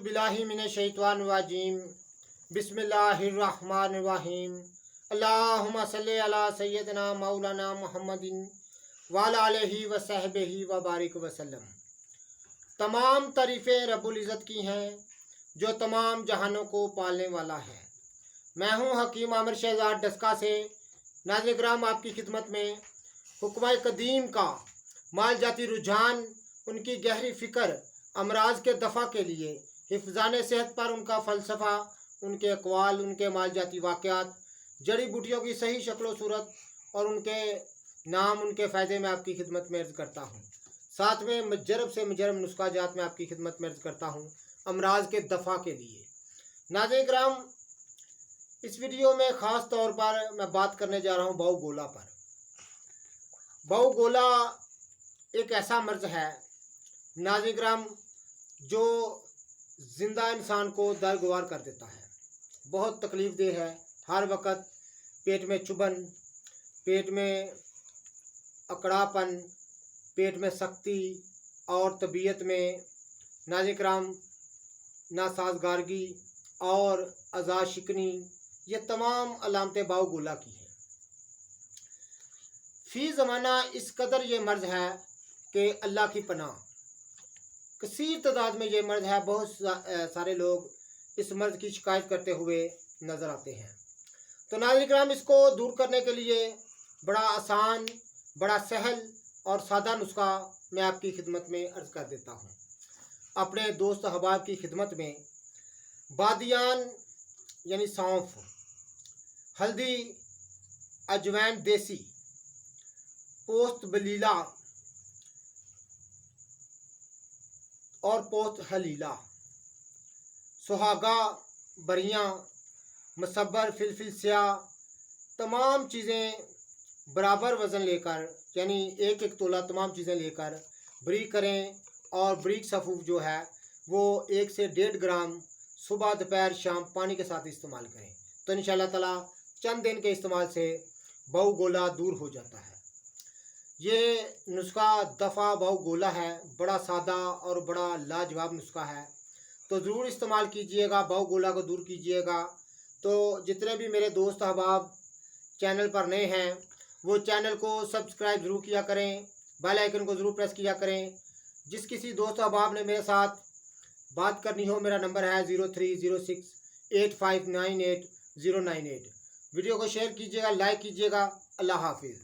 बिल्लाहि मिनश शैतानिर रजीम। बिस्मिल्लाहिर्रहमानिर्रहीम। अल्लाहुम्मा सल्लि अला सय्यदिना मौलाना मुहम्मदिन व अला आलिहि व सहबिहि व बारिक वसल्लम। तमाम तारीफ़ें रब्बुल इज़्ज़त की हैं जो तमाम जहानों को पालने वाला है। मैं हूँ हकीम आमिर शहजाद डस्का से। नाज़रीन किराम, आपकी खिदमत में हुक्म कदीम का माल जाती रुझान, उनकी गहरी फ़िक्र, अमराज के दफ़ा के लिए हिफ़्ज़ान सेहत पर उनका फ़लसफ़ा, उनके अक़वाल, उनके माल जाती वाक़यात, जड़ी बूटियों की सही शक्ल सूरत और उनके नाम, उनके फ़ायदे में आपकी खिदमत में अर्ज़ करता हूँ। साथ में मजरब से मजरब नुस्खा जात में आपकी खिदमत में अर्ज़ करता हूँ अमराज के दफ़ा के लिए। नाज़रीन किराम, इस वीडियो में ख़ास तौर पर मैं बात करने जा रहा हूँ बहु गोला पर। बहु गोला एक ऐसा मर्ज़ है नाज़रीन किराम जो ज़िंदा इंसान को दरगुवार कर देता है, बहुत तकलीफ़ देह है। हर वक़्त पेट में चुभन, पेट में अकड़ापन, पेट में सख्ती और तबीयत में नाज़रीन किराम नासाजगारगी और अज़ा शिकनी, ये तमाम अलामतें बहु गोला की हैं। फ़ी ज़माना इस कदर ये मर्ज़ है कि अल्लाह की पनाह, कसीर तादाद में ये मर्ज़ है। बहुत सारे लोग इस मर्ज़ की शिकायत करते हुए नज़र आते हैं। तो नाज़रीन किराम, इसको दूर करने के लिए बड़ा आसान, बड़ा सहल और सादा नुस्खा मैं आपकी खिदमत में अर्ज़ कर देता हूँ। अपने दोस्त अहबाब की खिदमत में बादियान यानी सौंफ, हल्दी, अजवैन देसी, पोस्त बलीला और पोस्त हलीला, सुहागा, बरियाँ, मसब्बर, फिलफिल स्याह, तमाम चीज़ें बराबर वज़न लेकर यानी एक एक तोला तमाम चीज़ें लेकर बरीक करें और बरीक सफ़ूफ जो है वो 1 से 1.5 ग्राम सुबह, दोपहर, शाम पानी के साथ इस्तेमाल करें। तो इंशाअल्लाह ताला चंद दिन के इस्तेमाल से बहु गोला दूर हो जाता है। ये नुस्खा दफ़ा बहु गोला है, बड़ा सादा और बड़ा लाजवाब नुस्खा है। तो ज़रूर इस्तेमाल कीजिएगा, बहु गोला को दूर कीजिएगा। तो जितने भी मेरे दोस्त अहबाब चैनल पर नए हैं वो चैनल को सब्सक्राइब ज़रूर किया करें, बेल आइकन को ज़रूर प्रेस किया करें। जिस किसी दोस्त अहबाब ने मेरे साथ बात करनी हो, मेरा नंबर है 030685988098। वीडियो को शेयर कीजिएगा, लाइक कीजिएगा। अल्लाह हाफिज़।